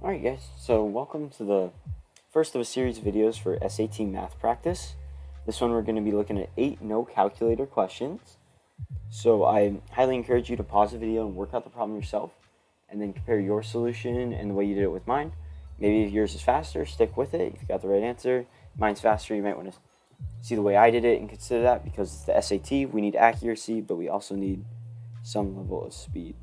Alright guys, so welcome to the first of a series of videos for SAT math practice. This one we're going to be looking at 8 no calculator questions. So I highly encourage you to pause the video and work out the problem yourself and then compare your solution and the way you did it with mine. Maybe if yours is faster, stick with it. If you got the right answer, mine's faster, you might want to see the way I did it and consider that because it's the SAT. We need accuracy, but we also need some level of speed.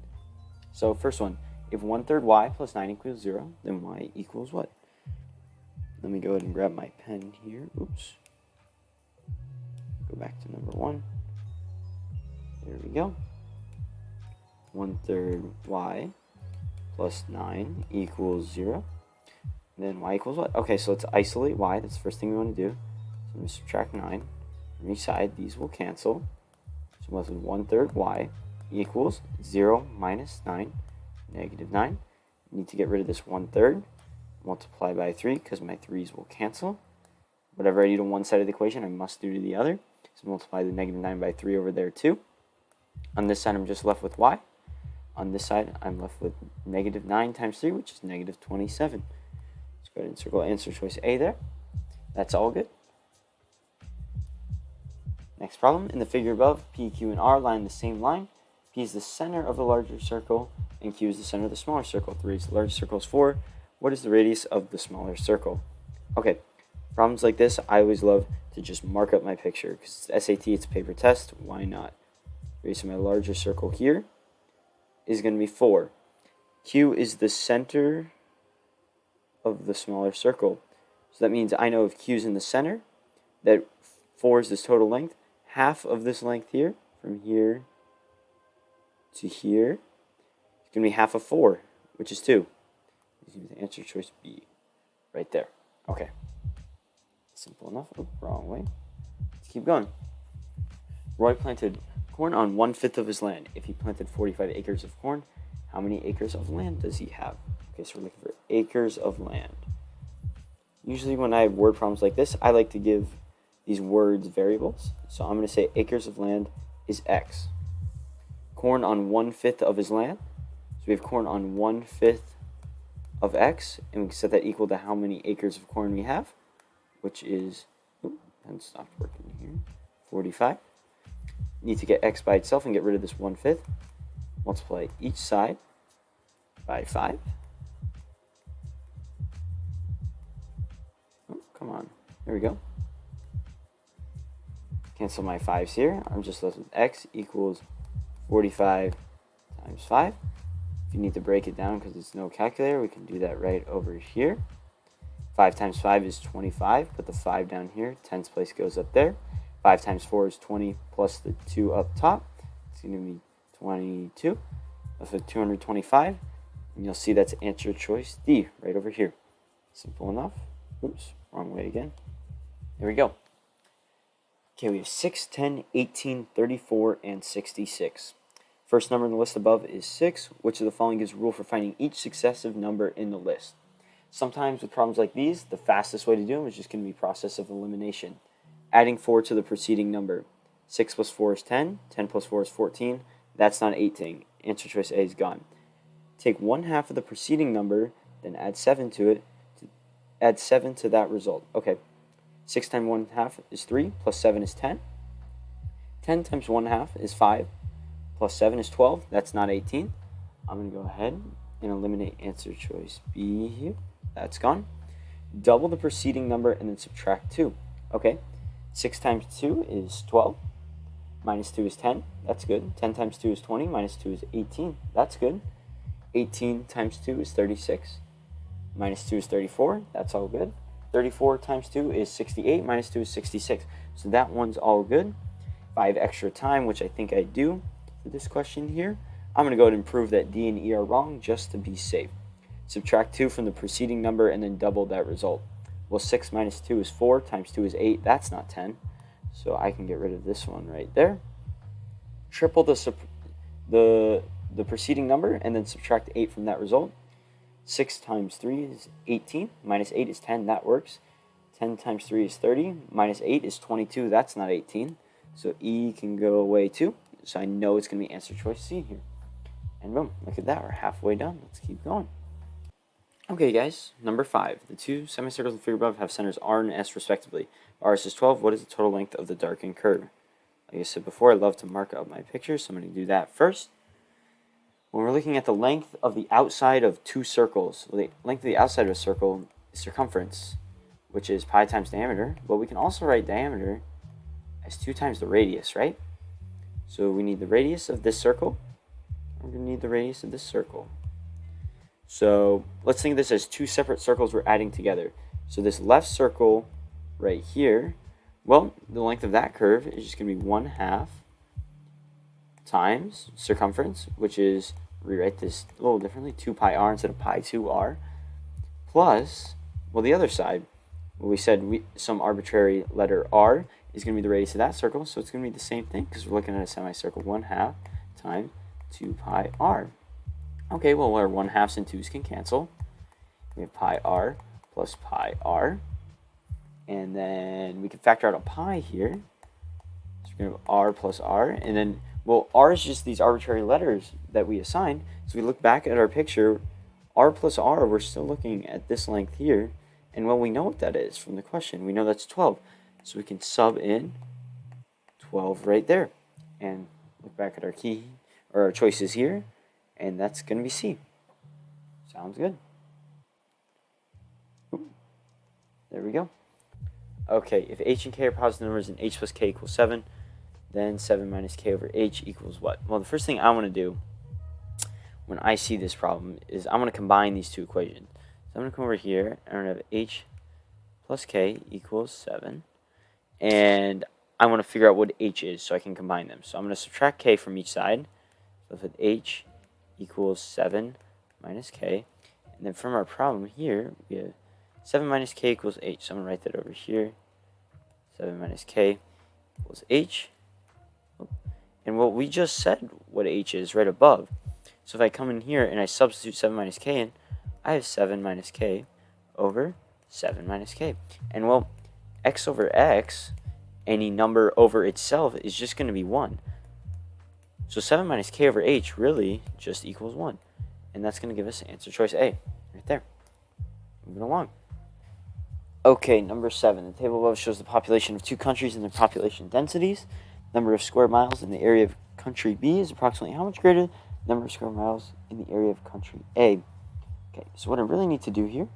So first one. If 1/3 y plus 9 equals 0, then y equals what? Let me go ahead and grab my pen here. Oops. Go back to number 1. There we go. 1/3 y plus 9 equals 0. And then y equals what? Okay, so let's isolate y. That's the first thing we want to do. So I'm going to subtract 9. From each side, these will cancel. So I'm left with 1/3 y equals 0 minus 9. Negative 9. Need to get rid of this 1/3. Multiply by 3 because my 3's will cancel. Whatever I do to one side of the equation, I must do to the other. So multiply the negative 9 by 3 over there too. On this side, I'm just left with y. On this side, I'm left with negative 9 times 3, which is negative 27. Let's go ahead and circle answer choice A there. That's all good. Next problem. In the figure above, P, Q, and R lie in the same line. P is the center of the larger circle, and Q is the center of the smaller circle. The radius of the larger circle is 4. What is the radius of the smaller circle? Okay, problems like this, I always love to just mark up my picture because it's SAT, it's a paper test. Why not? Radius of my larger circle here is going to be 4. Q is the center of the smaller circle. So that means I know if Q is in the center, that 4 is this total length. Half of this length here, from here to here, it's going to be half of 4, which is 2. The answer choice B, right there. Okay. Simple enough. Oh, wrong way. Let's keep going. Roy planted corn on 1/5 of his land. If he planted 45 acres of corn, how many acres of land does he have? Okay, so we're looking for acres of land. Usually when I have word problems like this, I like to give these words variables. So I'm going to say acres of land is X. Corn on 1/5 of his land. So we have corn on 1/5 of X, and we can set that equal to how many acres of corn we have, which is, and stopped working here, 45. Need to get X by itself and get rid of this 1/5. Multiply each side by 5. Oh, come on. There we go. Cancel my 5's here. I'm just left with X equals 45 times 5. If you need to break it down because it's no calculator, we can do that right over here. 5 times 5 is 25. Put the 5 down here. 10's place goes up there. 5 times 4 is 20 plus the 2 up top. It's going to be 22. That's with 225. And you'll see that's answer choice D right over here. Simple enough. Oops, wrong way again. There we go. Okay, we have 6, 10, 18, 34, and 66. First number in the list above is 6. Which of the following gives a rule for finding each successive number in the list? Sometimes with problems like these, the fastest way to do them is just going to be process of elimination. Adding 4 to the preceding number. 6 plus 4 is 10. 10 plus 4 is 14. That's not 18. Answer choice A is gone. Take 1/2 of the preceding number, then add 7 to it. Add 7 to that result. Okay. 6 times 1/2 is 3, plus 7 is 10. 10 times 1/2 is 5, plus 7 is 12. That's not 18. I'm going to go ahead and eliminate answer choice B here. That's gone. Double the preceding number and then subtract 2. Okay, 6 times 2 is 12. Minus 2 is 10. That's good. 10 times 2 is 20. Minus 2 is 18. That's good. 18 times 2 is 36. Minus 2 is 34. That's all good. 34 times 2 is 68. Minus 2 is 66. So that one's all good. If I have extra time, which I think I do for this question here, I'm going to go ahead and prove that D and E are wrong just to be safe. Subtract 2 from the preceding number and then double that result. Well, 6 minus 2 is 4, times 2 is 8. That's not 10. So I can get rid of this one right there. Triple the preceding number and then subtract 8 from that result. 6 times 3 is 18. Minus 8 is 10. That works. 10 times 3 is 30. Minus 8 is 22. That's not 18. So E can go away too. So I know it's going to be answer choice C here. And boom, look at that. We're halfway done. Let's keep going. Okay, guys, number 5. The two semicircles in the figure above have centers R and S respectively. R is 12. What is the total length of the darkened curve? Like I said before, I love to mark up my pictures, so I'm going to do that first. When we're looking at the length of the outside of two circles, well, the length of the outside of a circle is circumference, which is pi times diameter, but we can also write diameter as 2 times the radius, right? So we need the radius of this circle. We're going to need the radius of this circle. So let's think of this as two separate circles we're adding together. So this left circle right here, well, the length of that curve is just going to be 1/2 times circumference, which is, rewrite this a little differently, 2 pi r instead of pi 2r, plus, well, the other side, well, we said some arbitrary letter r is going to be the radius of that circle, so it's going to be the same thing because we're looking at a semicircle. 1/2 times 2 pi r. Okay, well, our 1/2s and 2's can cancel. We have pi r plus pi r. And then we can factor out a pi here. So we're going to have r plus r. And then, well, r is just these arbitrary letters that we assigned. So we look back at our picture, r plus r, we're still looking at this length here. And, well, we know what that is from the question. We know that's 12. So we can sub in 12 right there. And look back at our key, or our choices here. And that's going to be C. Sounds good. Ooh, there we go. Okay, if h and k are positive numbers and h plus k equals 7, then 7 minus k over h equals what? Well, the first thing I want to do when I see this problem is I'm going to combine these two equations. So I'm going to come over here, and I'm going to have h plus k equals 7. And I want to figure out what h is so I can combine them. So I'm going to subtract k from each side. So if h equals 7 minus k. And then from our problem here, we have 7 minus k equals h. So I'm going to write that over here. 7 minus k equals h. And what we just said what h is right above. So if I come in here and I substitute 7 minus k in, I have 7 minus k over 7 minus k. And, well, x over x, any number over itself, is just going to be 1. So 7 minus k over h really just equals 1. And that's going to give us answer choice A, right there. Moving along. Okay, number 7. The table above shows the population of two countries and their population densities. Number of square miles in the area of country B is approximately how much greater than the number of square miles in the area of country A? Okay, so what I really need to do here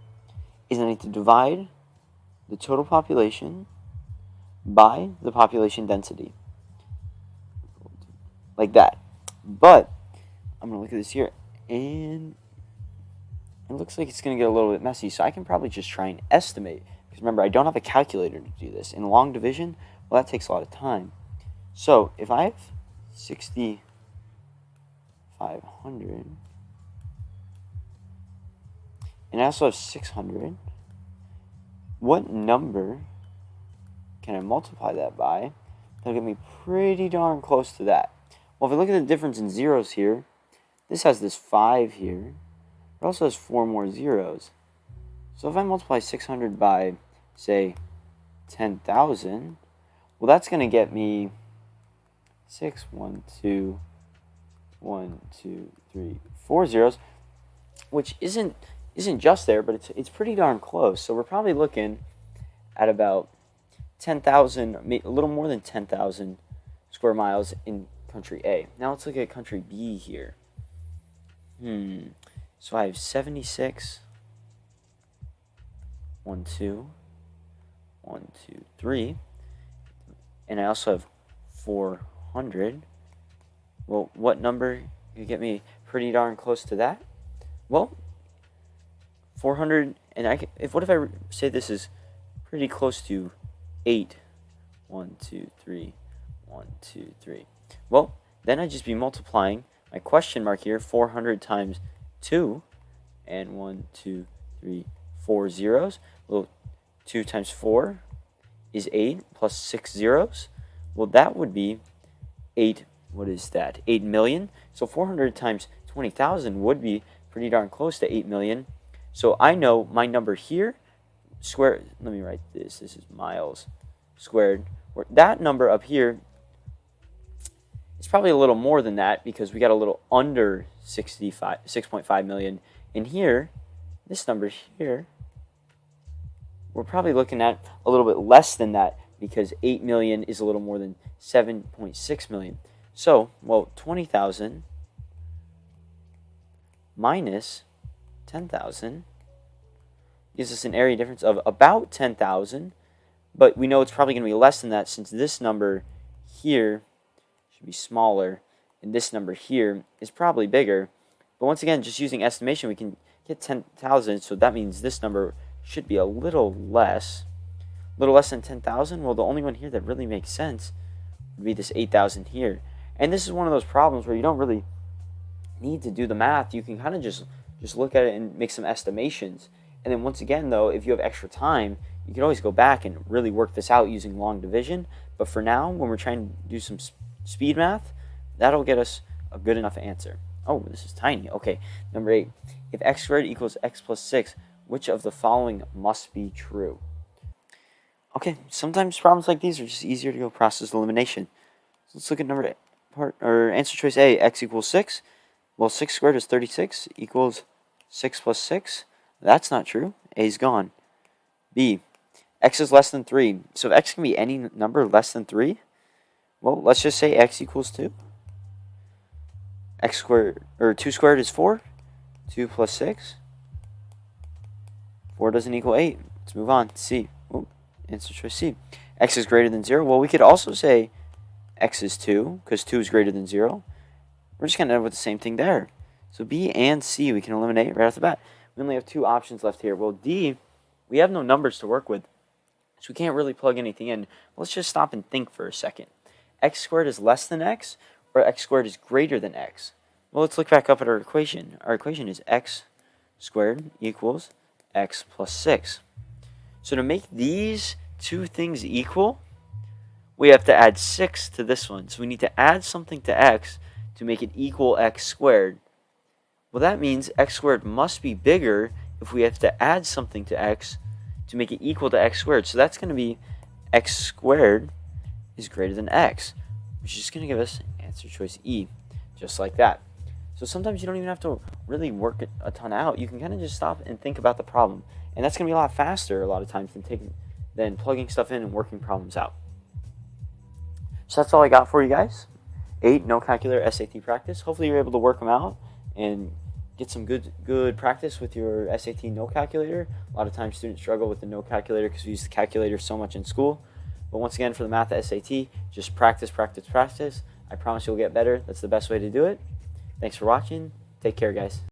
is I need to divide the total population by the population density. Like that. But I'm going to look at this here, and it looks like it's going to get a little bit messy, so I can probably just try and estimate. Because remember, I don't have a calculator to do this. In long division, well, that takes a lot of time. So if I have 6,500, and I also have 600, what number can I multiply that by? That'll get me pretty darn close to that. Well, if I look at the difference in zeros here, this has this 5 here. It also has 4 more zeros. So if I multiply 600 by, say, 10,000, well, that's going to get me 6, 1, 2, 1, 2, 3, 4 zeros, which isn't just there, but it's pretty darn close. So we're probably looking at about 10,000, a little more than 10,000 square miles in country A. Now let's look at country B here. So I have 76, 1, 2, 1, 2, 3, and I also have 400. Well, what number could get me pretty darn close to that? Well, 400, and what if I say this is pretty close to 8? 1, 2, 3, 1, 2, 3. Well, then I'd just be multiplying my question mark here, 400 times 2, and 1, 2, 3, 4 zeros. Well, 2 times 4 is 8, plus 6 zeros. Well, that would be 8, what is that, 8 million? So 400 times 20,000 would be pretty darn close to 8 million. So I know my number here, let me write this. This is miles squared. That number up here is probably a little more than that because we got a little under 6.5 million. And here, this number here, we're probably looking at a little bit less than that because 8 million is a little more than 7.6 million. So, well, 20,000 minus 10,000 gives us an area difference of about 10,000, but we know it's probably going to be less than that since this number here should be smaller and this number here is probably bigger. But once again, just using estimation, we can get 10,000, so that means this number should be a little less than 10,000. Well, the only one here that really makes sense would be this 8,000 here. And this is one of those problems where you don't really need to do the math. You can kind of just look at it and make some estimations. And then once again, though, if you have extra time, you can always go back and really work this out using long division. But for now, when we're trying to do some speed math, that'll get us a good enough answer. Oh, this is tiny. Okay, number 8. If x squared equals x plus 6, which of the following must be true? Okay, sometimes problems like these are just easier to go process elimination. So let's look at answer choice A, x equals 6. Well, 6 squared is 36 equals 6 plus 6. That's not true. A is gone. B, x is less than 3. So if x can be any number less than 3, well, let's just say x equals 2. X squared, or 2 squared is 4. 2 plus 6. 4 doesn't equal 8. Let's move on. C. Oh, answer choice C. X is greater than 0. Well, we could also say x is 2, because 2 is greater than 0. We're just going to end up with the same thing there. So B and C we can eliminate right off the bat. We only have 2 options left here. Well, D, we have no numbers to work with, so we can't really plug anything in. Let's just stop and think for a second. X squared is less than x, or x squared is greater than x? Well, let's look back up at our equation. Our equation is x squared equals x plus 6. So to make these two things equal, we have to add 6 to this one. So we need to add something to x to make it equal x squared. Well, that means x squared must be bigger if we have to add something to x to make it equal to x squared. So that's going to be x squared is greater than x, which is just going to give us answer choice E, just like that. So sometimes you don't even have to really work a ton out. You can kind of just stop and think about the problem. And that's going to be a lot faster a lot of times than plugging stuff in and working problems out. So that's all I got for you guys. 8 no calculator SAT practice. Hopefully you're able to work them out and get some good practice with your SAT no calculator. A lot of times students struggle with the no calculator because we use the calculator so much in school. But once again, for the math SAT, just practice, practice, practice. I promise you'll get better. That's the best way to do it. Thanks for watching. Take care, guys.